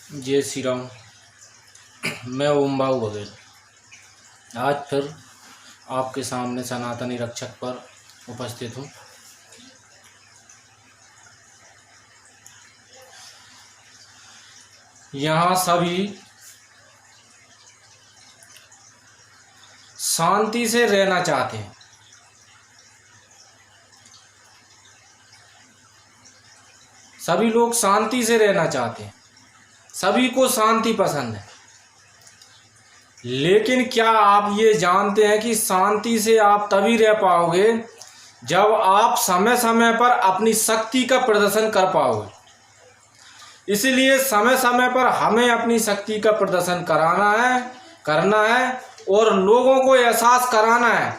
जय श्री राम। मैं ओम बाबू बघेल आज फिर आपके सामने सनातनी रक्षक पर उपस्थित हूँ। यहाँ सभी शांति से रहना चाहते हैं। सभी लोग शांति से रहना चाहते हैं, सभी को शांति पसंद है। लेकिन क्या आप ये जानते हैं कि शांति से आप तभी रह पाओगे जब आप समय समय पर अपनी शक्ति का प्रदर्शन कर पाओगे। इसलिए समय समय पर हमें अपनी शक्ति का प्रदर्शन करना है और लोगों को एहसास कराना है,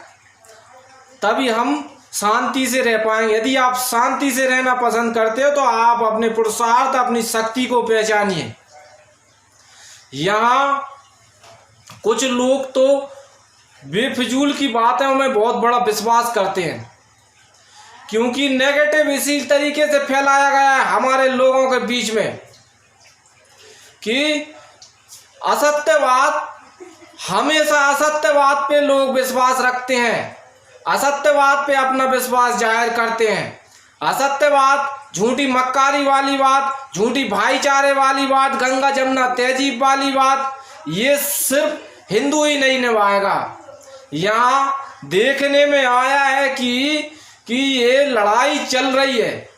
तभी हम शांति से रह पाएंगे। यदि आप शांति से रहना पसंद करते हो तो आप अपने पुरुषार्थ, अपनी शक्ति को पहचानिए। यहाँ कुछ लोग तो बेफिजूल की बातों में बहुत बड़ा विश्वास करते हैं, क्योंकि नेगेटिव इसी तरीके से फैलाया गया है हमारे लोगों के बीच में कि असत्यवाद, हमेशा असत्यवाद पे लोग विश्वास रखते हैं, असत्यवाद पे अपना विश्वास जाहिर करते हैं। असत्यवाद, झूठी मक्कारी वाली बात, झूठी भाईचारे वाली बात, गंगा जमुना तहजीब वाली बात, ये सिर्फ हिंदू ही नहीं निभाएगा। यहाँ देखने में आया है कि ये लड़ाई चल रही है,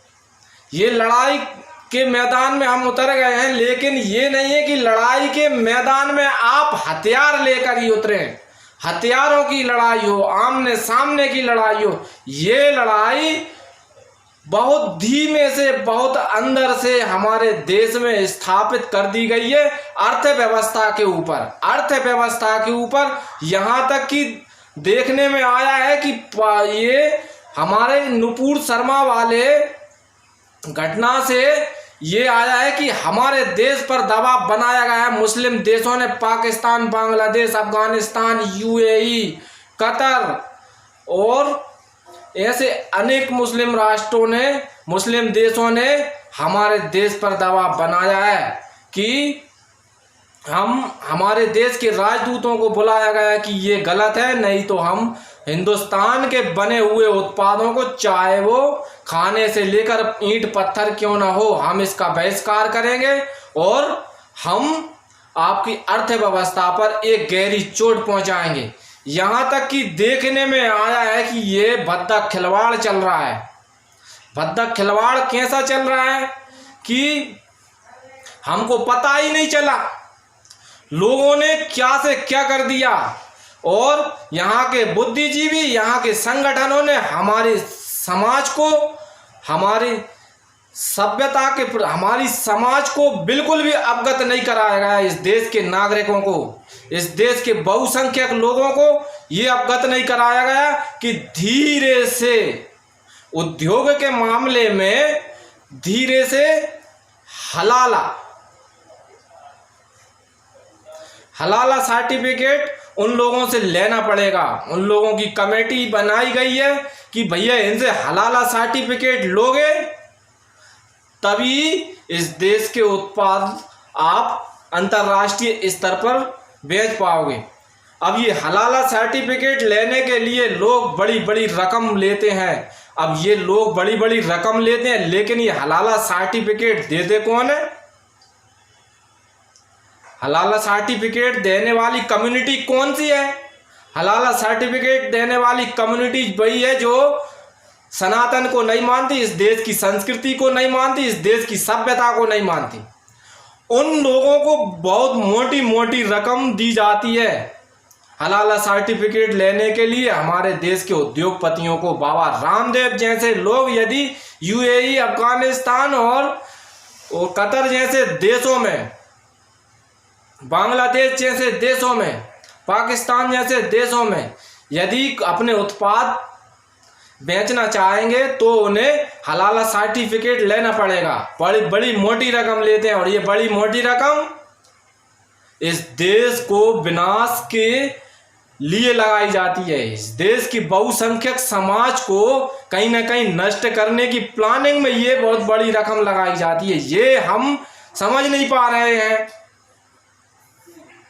ये लड़ाई के मैदान में हम उतर गए हैं, लेकिन ये नहीं है कि लड़ाई के मैदान में आप हथियार लेकर ही उतरे, हथियारों की लड़ाई हो, आमने सामने की लड़ाई हो। ये लड़ाई बहुत धीमे से, बहुत अंदर से हमारे देश में स्थापित कर दी गई है अर्थव्यवस्था के ऊपर। अर्थव्यवस्था के ऊपर यहाँ तक कि देखने में आया है कि ये हमारे नुपुर शर्मा वाले घटना से ये आया है कि हमारे देश पर दबाव बनाया गया है मुस्लिम देशों ने, पाकिस्तान, बांग्लादेश, अफगानिस्तान, यूएई, कतर और ऐसे अनेक मुस्लिम राष्ट्रों ने, मुस्लिम देशों ने हमारे देश पर दबाव बनाया है कि हमारे देश के राजदूतों को बुलाया गया कि ये गलत है, नहीं तो हम हिंदुस्तान के बने हुए उत्पादों को, चाहे वो खाने से लेकर ईंट पत्थर क्यों ना हो, हम इसका बहिष्कार करेंगे और हम आपकी अर्थव्यवस्था पर एक गहरी चोट पहुंचाएंगे। यहाँ तक कि देखने में आया है कि ये भद्दा खिलवाड़ चल रहा है। भद्दा खिलवाड़ कैसा चल रहा है कि हमको पता ही नहीं चला लोगों ने क्या से क्या कर दिया, और यहाँ के बुद्धिजीवी, यहाँ के संगठनों ने हमारे समाज को, हमारी सभ्यता के, हमारी समाज को बिल्कुल भी अवगत नहीं कराया गया। इस देश के नागरिकों को, इस देश के बहुसंख्यक लोगों को ये अवगत नहीं कराया गया कि धीरे से उद्योग के मामले में धीरे से हलाला सर्टिफिकेट उन लोगों से लेना पड़ेगा। उन लोगों की कमेटी बनाई गई है कि भैया इनसे हलाला सर्टिफिकेट लोगे तभी इस देश के उत्पाद आप अंतर्राष्ट्रीय स्तर पर बेच पाओगे। अब ये हलाला सर्टिफिकेट लेने के लिए लोग बड़ी बड़ी रकम लेते हैं। अब ये लोग बड़ी बड़ी रकम लेते हैं, लेकिन ये हलाला सर्टिफिकेट देते कौन है? हलाला सर्टिफिकेट देने वाली कम्युनिटी कौन सी है? हलाला सर्टिफिकेट देने वाली कम्युनिटी वही है जो सनातन को नहीं मानती, इस देश की संस्कृति को नहीं मानती, इस देश की सभ्यता को नहीं मानती। उन लोगों को बहुत मोटी मोटी रकम दी जाती है हलाला सर्टिफिकेट लेने के लिए। हमारे देश के उद्योगपतियों को, बाबा रामदेव जैसे लोग यदि यूएई, अफगानिस्तान और कतर जैसे देशों में, बांग्लादेश जैसे देशों में, पाकिस्तान जैसे देशों में यदि अपने उत्पाद बेचना चाहेंगे तो उन्हें हलाला सर्टिफिकेट लेना पड़ेगा। बड़ी बड़ी मोटी रकम लेते हैं, और ये बड़ी मोटी रकम इस देश को विनाश के लिए लगाई जाती है। इस देश की बहुसंख्यक समाज को कहीं ना कहीं नष्ट करने की प्लानिंग में ये बहुत बड़ी रकम लगाई जाती है। ये हम समझ नहीं पा रहे हैं।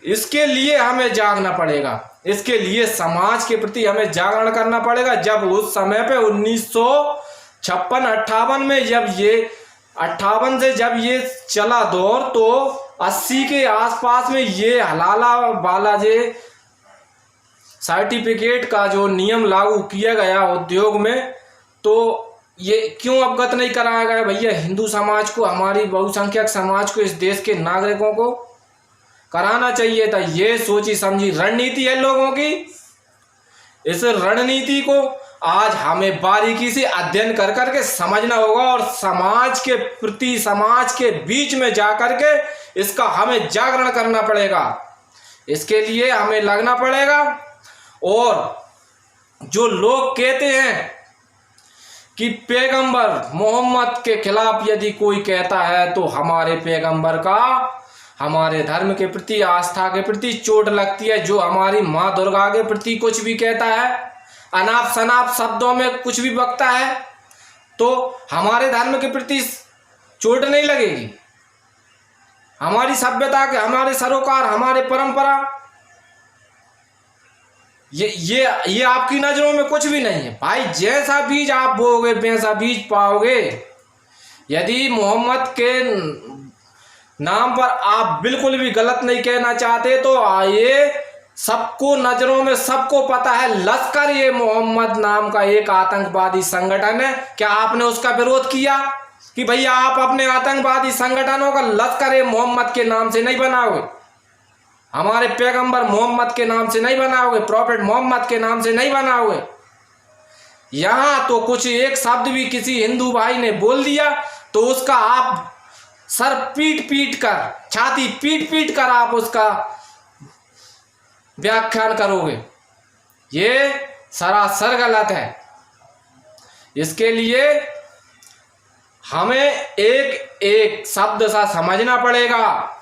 इसके लिए हमें जागना पड़ेगा, इसके लिए समाज के प्रति हमें जागरण करना पड़ेगा। जब उस समय पे 1956-58 में जब ये 58 से जब ये चला दौर, तो 80 के आसपास में ये हलाला वाला जे सर्टिफिकेट का जो नियम लागू किया गया उद्योग में, तो ये क्यों अवगत नहीं कराया गया भैया? हिंदू समाज को, हमारी बहुसंख्यक समाज को, इस देश के नागरिकों को कराना चाहिए था। ये सोची समझी रणनीति है लोगों की। इस रणनीति को आज हमें बारीकी से अध्ययन कर करके समझना होगा और समाज के प्रति, समाज के बीच में जा करके इसका हमें जागरण करना पड़ेगा। इसके लिए हमें लगना पड़ेगा। और जो लोग कहते हैं कि पैगंबर मोहम्मद के खिलाफ यदि कोई कहता है तो हमारे पैगंबर का, हमारे धर्म के प्रति, आस्था के प्रति चोट लगती है। जो हमारी माँ दुर्गा के प्रति कुछ भी कहता है, अनाप शनाप शब्दों में कुछ भी बकता है, तो हमारे धर्म के प्रति चोट नहीं लगेगी? हमारी सभ्यता के, हमारे सरोकार, हमारे परंपरा, ये आपकी नजरों में कुछ भी नहीं है भाई। जैसा बीज आप बोओगे वैसा बीज पाओगे। यदि मोहम्मद के नाम पर आप बिल्कुल भी गलत नहीं कहना चाहते तो ये सबको नजरों में, सबको पता है, लश्कर ये मोहम्मद नाम का एक आतंकवादी संगठन है। क्या आपने उसका विरोध किया कि भैया आप अपने आतंकवादी संगठनों का लश्कर ये मोहम्मद के नाम से नहीं बनाओगे, हमारे पैगंबर मोहम्मद के नाम से नहीं बनाओगे, प्रॉफेट मोहम्मद के नाम से नहीं बनाओगे? यहां तो कुछ एक शब्द भी किसी हिंदू भाई ने बोल दिया तो उसका आप सर पीट पीट कर, छाती पीट पीट कर आप उसका व्याख्यान करोगे। ये सरासर गलत है। इसके लिए हमें एक एक शब्द सा समझना पड़ेगा,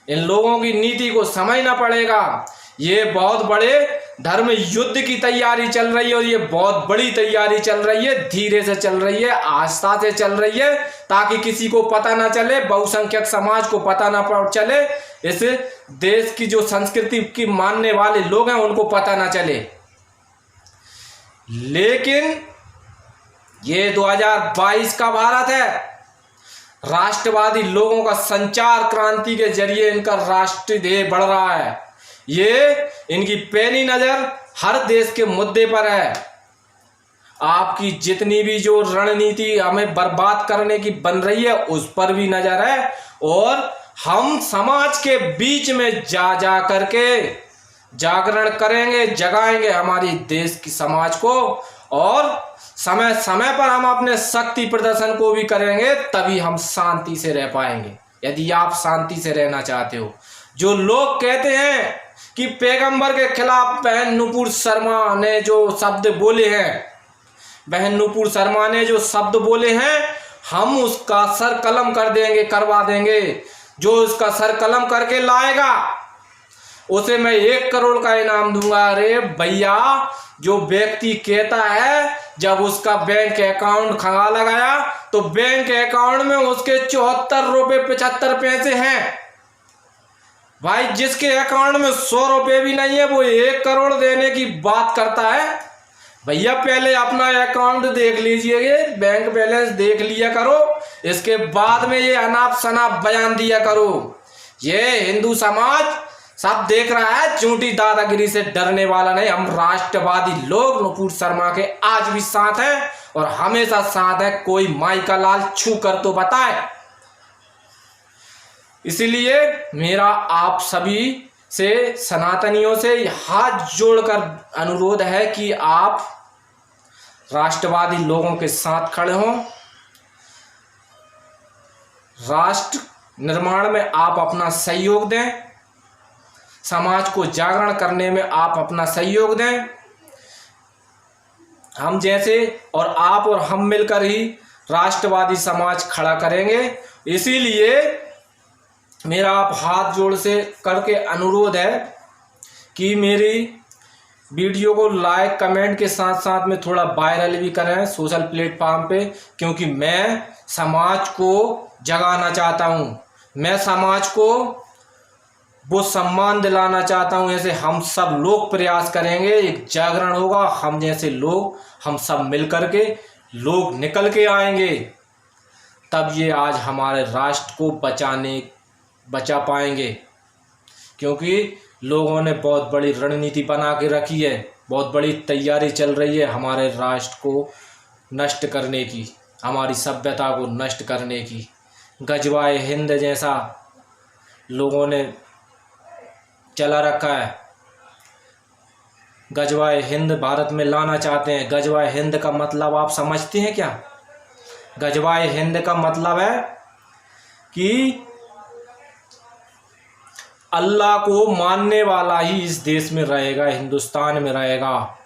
इन लोगों की नीति को समझना पड़ेगा। ये बहुत बड़े धर्म युद्ध की तैयारी चल रही है और ये बहुत बड़ी तैयारी चल रही है, धीरे से चल रही है, आस्था से चल रही है, ताकि किसी को पता ना चले, बहुसंख्यक समाज को पता ना चले, इस देश की जो संस्कृति की मानने वाले लोग हैं उनको पता ना चले। लेकिन ये 2022 का भारत है। राष्ट्रवादी लोगों का संचार क्रांति के जरिए इनका राष्ट्रीय ध्येय बढ़ रहा है। ये इनकी पैनी नजर हर देश के मुद्दे पर है। आपकी जितनी भी जो रणनीति हमें बर्बाद करने की बन रही है उस पर भी नजर है। और हम समाज के बीच में जा करके जागरण करेंगे, जगाएंगे हमारी देश की समाज को, और समय समय पर हम अपने शक्ति प्रदर्शन को भी करेंगे, तभी हम शांति से रह पाएंगे। यदि आप शांति से रहना चाहते हो। जो लोग कहते हैं कि पैगंबर के खिलाफ बहन नुपुर शर्मा ने जो शब्द बोले हैं, बहन नुपुर शर्मा ने जो शब्द बोले हैं, हम उसका सर कलम कर देंगे, करवा देंगे। जो उसका सर कलम करके लाएगा उसे मैं 1 करोड़ का इनाम दूंगा। अरे भैया, जो व्यक्ति कहता है जब उसका बैंक अकाउंट खंगाला गया तो बैंक अकाउंट में उसके 74 रुपये 75 पैसे हैं। भाई, जिसके अकाउंट में 100 रुपये भी नहीं है वो 1 करोड़ देने की बात करता है। भैया, पहले अपना अकाउंट देख लीजिए, बैंक बैलेंस देख लिया करो, इसके बाद में ये अनाप शनाप बयान दिया करो। ये हिंदू समाज सब देख रहा है, झूठी दादागिरी से डरने वाला नहीं। हम राष्ट्रवादी लोग नुपुर शर्मा के आज भी साथ हैं और हमेशा साथ है। कोई माई का लाल छू कर तो बताए। इसलिए मेरा आप सभी से, सनातनियों से हाथ जोड़कर अनुरोध है कि आप राष्ट्रवादी लोगों के साथ खड़े हों। राष्ट्र निर्माण में आप अपना सहयोग दें, समाज को जागरण करने में आप अपना सहयोग दें। हम जैसे और आप और हम मिलकर ही राष्ट्रवादी समाज खड़ा करेंगे। इसीलिए मेरा आप हाथ जोड़ से करके अनुरोध है कि मेरी वीडियो को लाइक कमेंट के साथ साथ में थोड़ा वायरल भी करें सोशल प्लेटफॉर्म पे, क्योंकि मैं समाज को जगाना चाहता हूँ। मैं समाज को वो सम्मान दिलाना चाहता हूँ। ऐसे हम सब लोग प्रयास करेंगे, एक जागरण होगा, हम जैसे लोग हम सब मिल कर के लोग निकल के आएंगे, तब ये आज हमारे राष्ट्र को बचा पाएंगे। क्योंकि लोगों ने बहुत बड़ी रणनीति बना के रखी है, बहुत बड़ी तैयारी चल रही है हमारे राष्ट्र को नष्ट करने की, हमारी सभ्यता को नष्ट करने की। गजवाए हिंद जैसा लोगों ने चला रखा है, गजवाए हिंद भारत में लाना चाहते हैं। गजवाए हिंद का मतलब आप समझते हैं क्या? गजवाए हिंद का मतलब है कि अल्लाह को मानने वाला ही इस देश में रहेगा, हिंदुस्तान में रहेगा।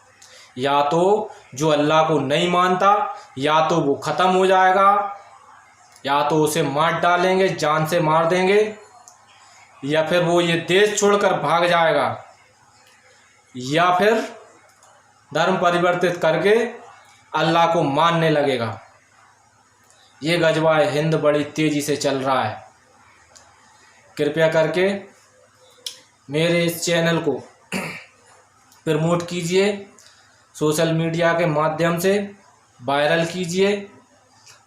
या तो जो अल्लाह को नहीं मानता, या तो वो ख़त्म हो जाएगा, या तो उसे मार डालेंगे, जान से मार देंगे, या फिर वो ये देश छोड़कर भाग जाएगा, या फिर धर्म परिवर्तित करके अल्लाह को मानने लगेगा। ये गजवाए हिंद बड़ी तेज़ी से चल रहा है। कृपया करके मेरे इस चैनल को प्रमोट कीजिए, सोशल मीडिया के माध्यम से वायरल कीजिए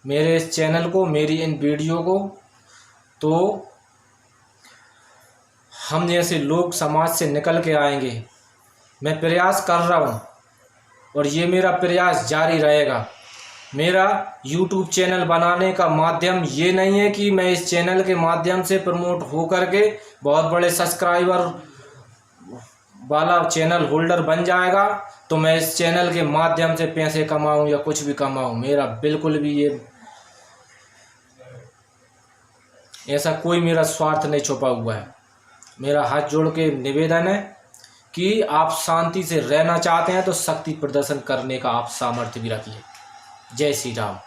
मेरे इस चैनल को, मेरी इन वीडियो को। तो हम जैसे लोग समाज से निकल के आएंगे। मैं प्रयास कर रहा हूँ और ये मेरा प्रयास जारी रहेगा। मेरा YouTube चैनल बनाने का माध्यम ये नहीं है कि मैं इस चैनल के माध्यम से प्रमोट हो करके बहुत बड़े सब्सक्राइबर वाला चैनल होल्डर बन जाएगा तो मैं इस चैनल के माध्यम से पैसे कमाऊं या कुछ भी कमाऊं। मेरा बिल्कुल भी ये ऐसा कोई मेरा स्वार्थ नहीं छुपा हुआ है। मेरा हाथ जोड़ के निवेदन है कि आप शांति से रहना चाहते हैं तो शक्ति प्रदर्शन करने का आप सामर्थ्य भी रखिए। जय श्री राम।